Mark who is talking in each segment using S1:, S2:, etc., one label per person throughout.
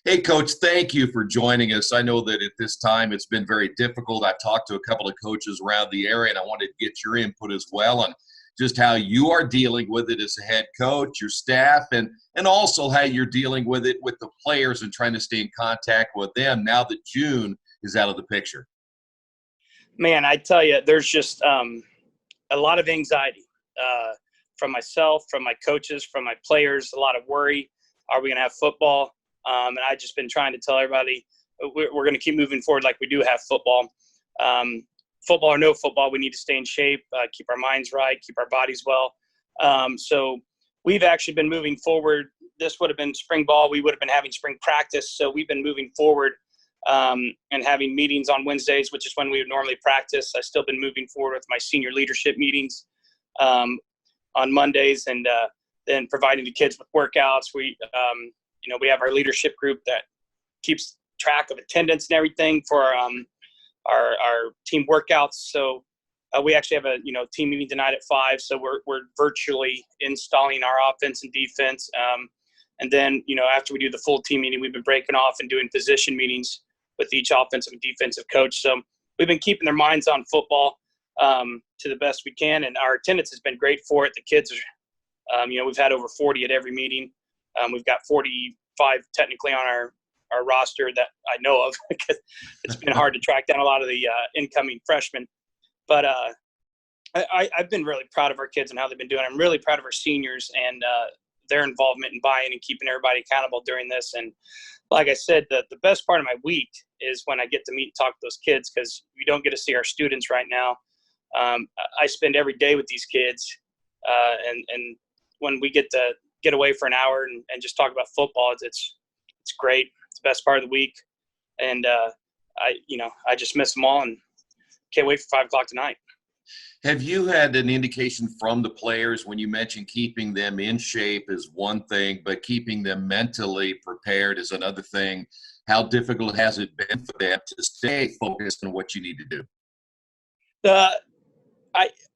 S1: Hey, Coach, thank you for joining us. I know that at this time it's been very difficult. I've talked to a couple of coaches around the area, and I wanted to get your input as well on just how you are dealing with it as a head coach, your staff, and also how you're dealing with it with the players and trying to stay in contact with them now that June is out of the picture.
S2: Man, I tell you, there's just a lot of anxiety from myself, from my coaches, from my players, a lot of worry. Are we going to have football? And I've just been trying to tell everybody we're going to keep moving forward like we do have football. Football or no football, we need to stay in shape, keep our minds right, keep our bodies well. So we've actually been moving forward. This would have been spring ball. We would have been having spring practice. So we've been moving forward and having meetings on Wednesdays, which is when we would normally practice. I've still been moving forward with my senior leadership meetings on Mondays, and then providing the kids with workouts. We have our leadership group that keeps track of attendance and everything for our team workouts. So we actually have a team meeting tonight at 5. So we're virtually installing our offense and defense. And then after we do the full team meeting, we've been breaking off and doing position meetings with each offensive and defensive coach. So we've been keeping their minds on football to the best we can, and our attendance has been great for it. The kids are, we've had over 40 at every meeting. We've got 45 technically on our roster that I know of, because it's been hard to track down a lot of the incoming freshmen. But I've been really proud of our kids and how they've been doing. I'm really proud of our seniors and their involvement in buying and keeping everybody accountable during this. And like I said, the best part of my week is when I get to meet and talk to those kids, because we don't get to see our students right now. I spend every day with these kids, and when we get to get away for an hour and just talk about football, it's great. It's the best part of the week. And I just miss them all and can't wait for 5 o'clock tonight.
S1: Have you had an indication from the players when you mentioned keeping them in shape is one thing, but keeping them mentally prepared is another thing? How difficult has it been for them to stay focused on what you need to do?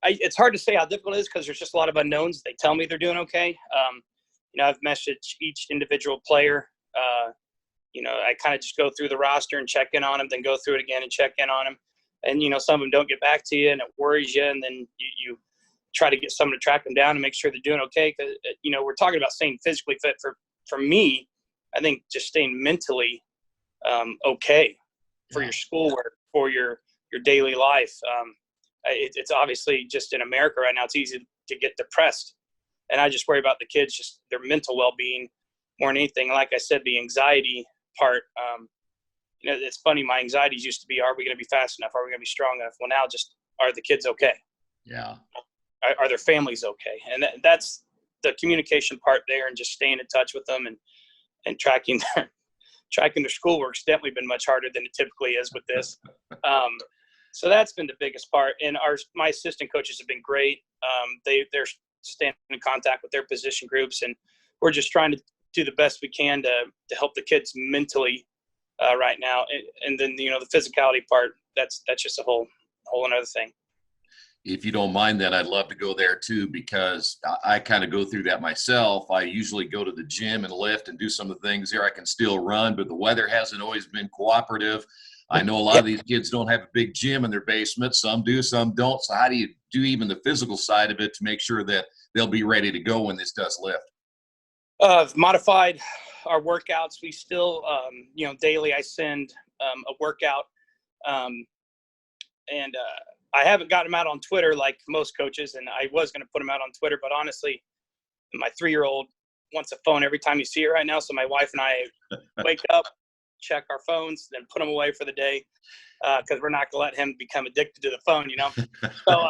S2: It's hard to say how difficult it is, because there's just a lot of unknowns. They tell me they're doing okay. I've messaged each individual player. I kind of just go through the roster and check in on them, then go through it again and check in on them. And, some of them don't get back to you, and it worries you. And then you try to get someone to track them down and make sure they're doing okay. Because, we're talking about staying physically fit. For me, I think just staying mentally okay for your schoolwork, for your daily life. It's obviously just in America right now, it's easy to get depressed. And I just worry about the kids, just their mental well-being more than anything. Like I said, the anxiety part, it's funny. My anxieties used to be, are we going to be fast enough? Are we going to be strong enough? Well, now just, are the kids okay?
S1: Yeah.
S2: Are their families okay? And that's the communication part there, and just staying in touch with them and tracking their schoolwork's definitely been much harder than it typically is with this. So that's been the biggest part. And my assistant coaches have been great. They're staying in contact with their position groups, and we're just trying to do the best we can to help the kids mentally right now. And then, the physicality part, that's just a whole another thing.
S1: If you don't mind that, I'd love to go there too, because I kind of go through that myself. I usually go to the gym and lift and do some of the things there. I can still run, but the weather hasn't always been cooperative. I know a lot of these kids don't have a big gym in their basement. Some do, some don't. So how do you do even the physical side of it to make sure that they'll be ready to go when this does lift?
S2: Modified our workouts. We still, daily I send a workout, and I haven't gotten them out on Twitter like most coaches, and I was going to put them out on Twitter, but honestly, my 3-year-old wants a phone every time you see it right now. So my wife and I wake up, check our phones, then put them away for the day, because we're not going to let him become addicted to the phone, So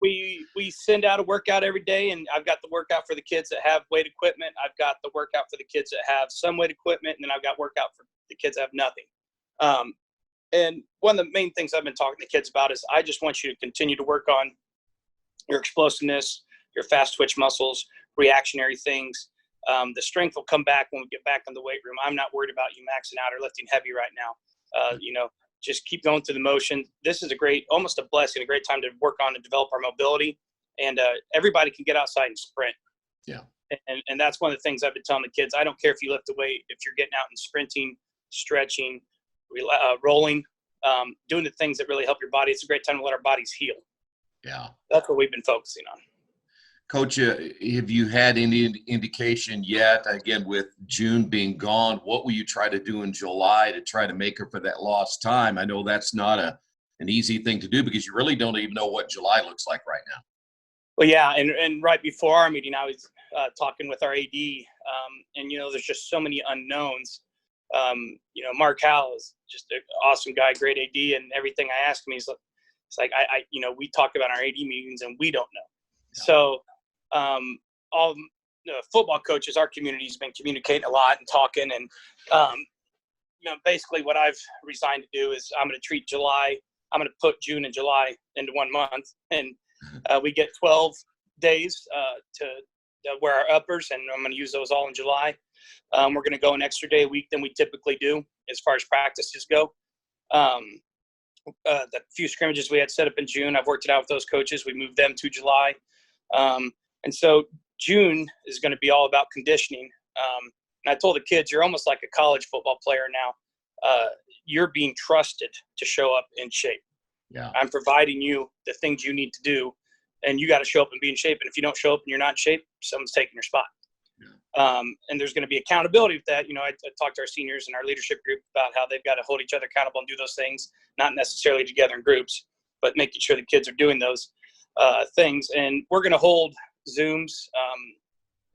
S2: we send out a workout every day, and I've got the workout for the kids that have weight equipment. I've got the workout for the kids that have some weight equipment, and then I've got workout for the kids that have nothing. And one of the main things I've been talking to kids about is I just want you to continue to work on your explosiveness, your fast twitch muscles, reactionary things. The strength will come back when we get back in the weight room. I'm not worried about you maxing out or lifting heavy right now. Just keep going through the motion. This is almost a blessing, a great time to work on and develop our mobility. And everybody can get outside and sprint.
S1: Yeah.
S2: And that's one of the things I've been telling the kids. I don't care if you lift the weight, if you're getting out and sprinting, stretching, rolling, doing the things that really help your body. It's a great time to let our bodies heal.
S1: Yeah.
S2: That's what we've been focusing on.
S1: Coach, have you had any indication yet, again, with June being gone, what will you try to do in July to try to make up for that lost time? I know that's not an easy thing to do because you really don't even know what July looks like right now.
S2: Well, yeah, and right before our meeting, I was talking with our AD, and, there's just so many unknowns. Mark Howell is just an awesome guy, great AD, and everything I asked him, it's like, we talk about our AD meetings and we don't know. Yeah. So all the football coaches, our community has been communicating a lot and talking, and basically what I've resigned to do is I'm going to treat July. I'm going to put June and July into 1 month, and we get 12 days to wear our uppers, and I'm going to use those all in July. We're going to go an extra day a week than we typically do as far as practices go. The few scrimmages we had set up in June, I've worked it out with those coaches. We moved them to July. And so June is going to be all about conditioning. And I told the kids, you're almost like a college football player now. You're being trusted to show up in shape.
S1: Yeah.
S2: I'm providing you the things you need to do, and you got to show up and be in shape. And if you don't show up and you're not in shape, someone's taking your spot. Yeah. And there's going to be accountability with that. I talked to our seniors and our leadership group about how they've got to hold each other accountable and do those things, not necessarily together in groups, but making sure the kids are doing those things. And we're going to hold Zooms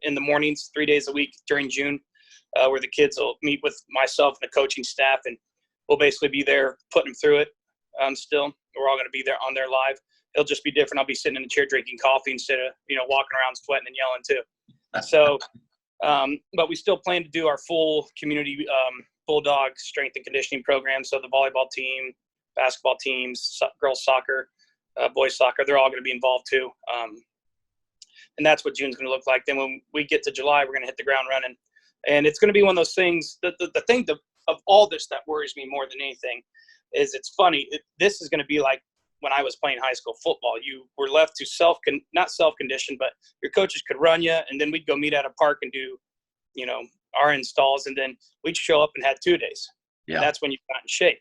S2: in the mornings 3 days a week during June, where the kids will meet with myself and the coaching staff, and we'll basically be there putting them through it. Still, we're all going to be there on there live. It'll just be different. I'll be sitting in a chair drinking coffee instead of walking around sweating and yelling too. So, but we still plan to do our full community Bulldogs strength and conditioning program. So the volleyball team, basketball teams, girls soccer, boys soccer, they're all going to be involved too. And that's what June's going to look like. Then when we get to July, we're going to hit the ground running. And it's going to be one of those things, the thing of all this that worries me more than anything is it's funny. This is going to be like when I was playing high school football. You were left to not self-condition, but your coaches could run you, and then we'd go meet at a park and do, our installs, and then we'd show up and had 2 days. Yeah. And that's when you got in shape.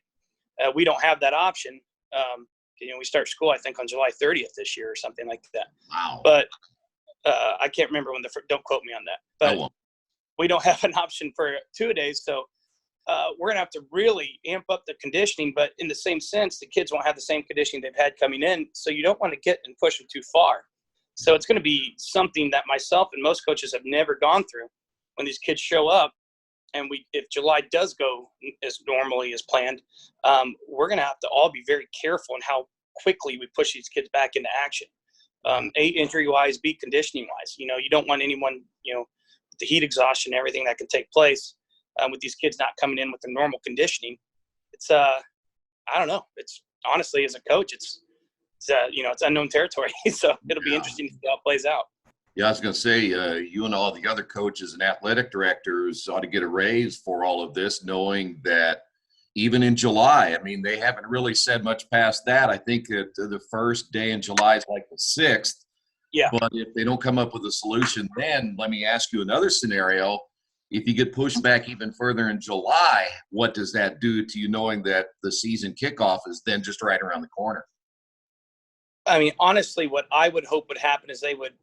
S2: We don't have that option. We start school, I think, on July 30th this year or something like that.
S1: Wow.
S2: But I can't remember when don't quote me on that. But we don't have an option for 2 days, so we're going to have to really amp up the conditioning. But in the same sense, the kids won't have the same conditioning they've had coming in, so you don't want to get and push them too far. So it's going to be something that myself and most coaches have never gone through. When these kids show up, and if July does go as normally as planned, we're going to have to all be very careful in how quickly we push these kids back into action. A, injury-wise, B, conditioning-wise. You don't want anyone, the heat exhaustion and everything that can take place with these kids not coming in with their normal conditioning. It's, I don't know. It's honestly, as a coach, it's unknown territory. So it'll be interesting to see how it plays out.
S1: Yeah, I was going to say, you and all the other coaches and athletic directors ought to get a raise for all of this, knowing that even in July, they haven't really said much past that. I think that the first day in July is like the 6th.
S2: Yeah.
S1: But if they don't come up with a solution, then let me ask you another scenario. If you get pushed back even further in July, what does that do to you, knowing that the season kickoff is then just right around the corner?
S2: Honestly, what I would hope would happen is they would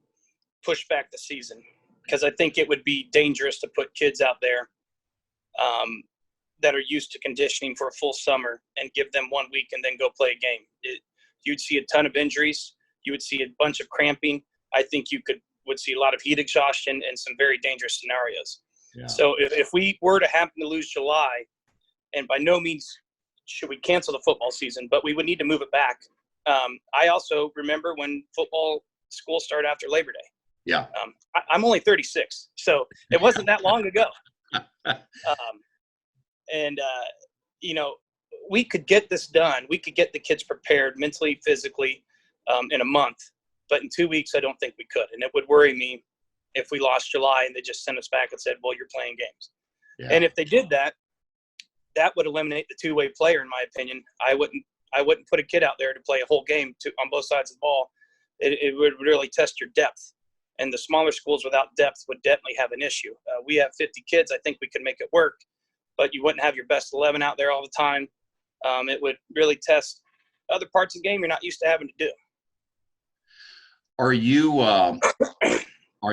S2: push back the season, because I think it would be dangerous to put kids out there that are used to conditioning for a full summer and give them 1 week and then go play a game. You'd see a ton of injuries. You would see a bunch of cramping. I think you would see a lot of heat exhaustion and some very dangerous scenarios. Yeah. So if we were to happen to lose July, and by no means should we cancel the football season, but we would need to move it back. I also remember when football school started after Labor Day.
S1: Yeah.
S2: I'm only 36, so it wasn't that long ago. We could get this done. We could get the kids prepared mentally, physically, in a month. But in 2 weeks, I don't think we could. And it would worry me if we lost July and they just sent us back and said, well, you're playing games. Yeah. And if they did that, that would eliminate the two-way player, in my opinion. I wouldn't put a kid out there to play a whole game on both sides of the ball. It would really test your depth. and the smaller schools without depth would definitely have an issue. We have 50 kids. I think we could make it work, but you wouldn't have your best 11 out there all the time. It would really test other parts of the game you're not used to having to do.
S1: Are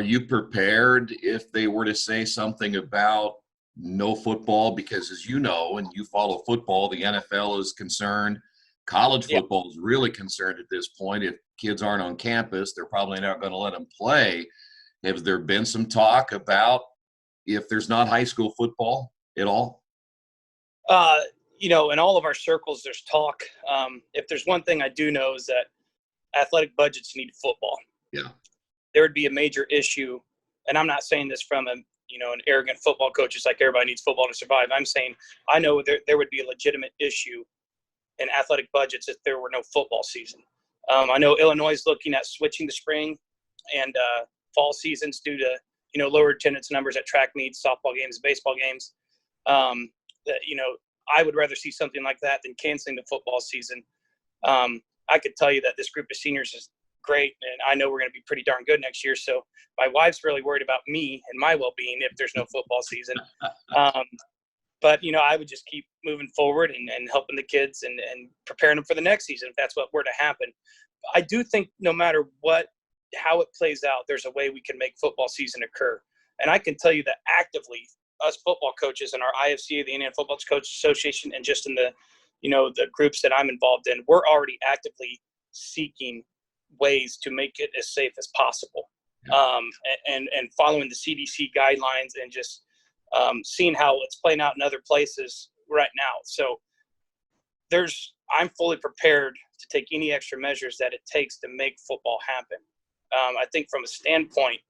S1: you prepared if they were to say something about no football? Because as you know, and you follow football, the NFL is concerned. College football is really concerned at this point. If kids aren't on campus, they're probably not going to let them play. Has there been some talk about if there's not high school football at all?
S2: In all of our circles, there's talk. If there's one thing I do know is that athletic budgets need football.
S1: Yeah.
S2: There would be a major issue, and I'm not saying this from an arrogant football coach. It's like everybody needs football to survive. I'm saying I know there would be a legitimate issue in athletic budgets if there were no football season. I know Illinois is looking at switching the spring and fall seasons due to lower attendance numbers at track meets, softball games, baseball games. I would rather see something like that than canceling the football season. I could tell you that this group of seniors is great, and I know we're going to be pretty darn good next year. So my wife's really worried about me and my well-being if there's no football season. But I would just keep moving forward and helping the kids and preparing them for the next season if that's what were to happen. I do think no matter how it plays out, there's a way we can make football season occur. And I can tell you that actively, us football coaches in our IFCA, the Indiana Football Coaches Association, and just in the groups that I'm involved in, we're already actively seeking ways to make it as safe as possible. And following the CDC guidelines and just seeing how it's playing out in other places right now. So I'm fully prepared to take any extra measures that it takes to make football happen. I think from a standpoint,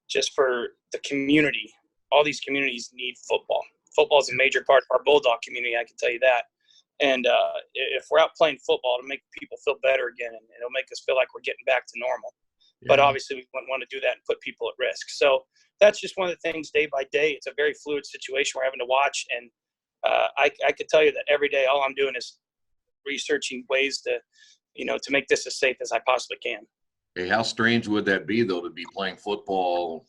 S2: just for the community, all these communities need football. Football is a major part of our Bulldog community, I can tell you that. And if we're out playing football, it'll make people feel better again, and it'll make us feel like we're getting back to normal. Yeah. But obviously, we wouldn't want to do that and put people at risk. So that's just one of the things day by day. It's a very fluid situation we're having to watch. And I could tell you that every day, all I'm doing is researching ways to make this as safe as I possibly can.
S1: Hey, how strange would that be, though, to be playing football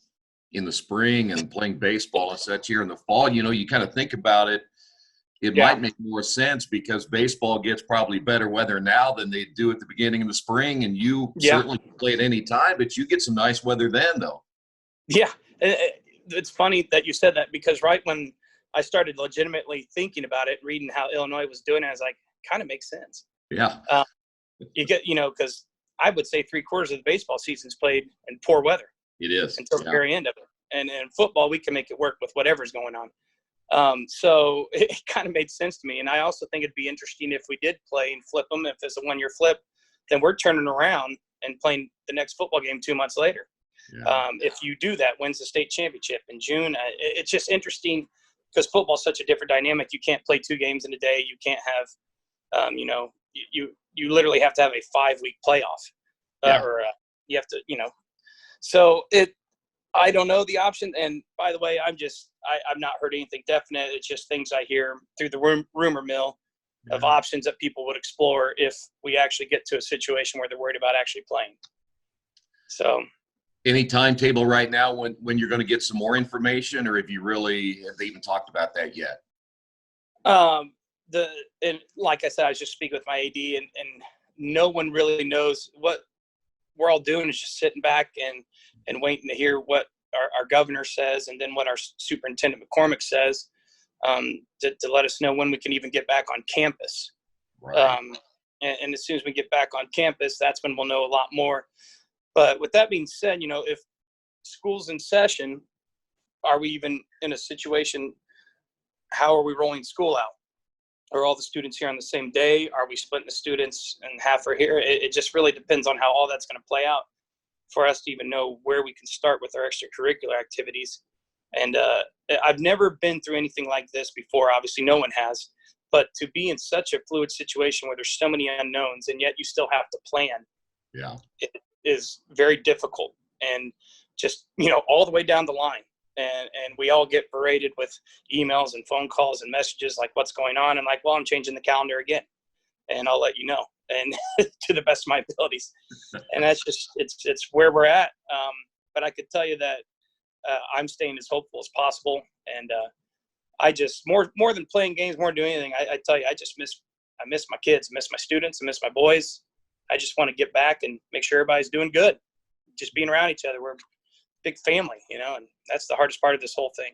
S1: in the spring and playing baseball and such here in the fall? You kind of think about it. It might make more sense because baseball gets probably better weather now than they do at the beginning of the spring, and you certainly can play at any time, but you get some nice weather then, though. Yeah.
S2: It's funny that you said that because right when I started legitimately thinking about it, reading how Illinois was doing it, I was like, kind of makes sense.
S1: Yeah.
S2: You get, because I would say 3/4 of the baseball season's played in poor weather.
S1: It is.
S2: Until the very end of it. And in football, we can make it work with whatever's going on. So it kind of made sense to me. And I also think it'd be interesting if we did play and flip them. If it's a one-year flip, then we're turning around and playing the next football game 2 months later. Yeah. If you do that, wins the state championship in June. It's just interesting because football is such a different dynamic. You can't play 2 games in a day. You can't have, you literally have to have a 5-week playoff. You have to, so I don't know the option. And by the way, I've not heard anything definite. It's just things I hear through the rumor mill of options that people would explore if we actually get to a situation where they're worried about actually playing. So
S1: any timetable right now when you're going to get some more information, or have they even talked about that yet?
S2: And like I said, I was just speaking with my AD and no one really knows. What we're all doing is just sitting back and waiting to hear what our governor says, and then what our superintendent McCormick says, to let us know when we can even get back on campus. Right. And as soon as we get back on campus, that's when we'll know a lot more. But with that being said, if school's in session, are we even in a situation, how are we rolling school out? Are all the students here on the same day? Are we splitting the students and half are here? It just really depends on how all that's going to play out for us to even know where we can start with our extracurricular activities. And I've never been through anything like this before. Obviously, no one has. But to be in such a fluid situation where there's so many unknowns and yet you still have to plan, it is very difficult. And just, all the way down the line. And we all get berated with emails and phone calls and messages like, what's going on? And like, well, I'm changing the calendar again. And I'll let you know. And to the best of my abilities. And that's just, it's where we're at. but I could tell you that I'm staying as hopeful as possible. And I just more than playing games, more than doing anything. I tell you, I miss my kids, I miss my students, I miss my boys. I just want to get back and make sure everybody's doing good. Just being around each other. We're a big family, and that's the hardest part of this whole thing.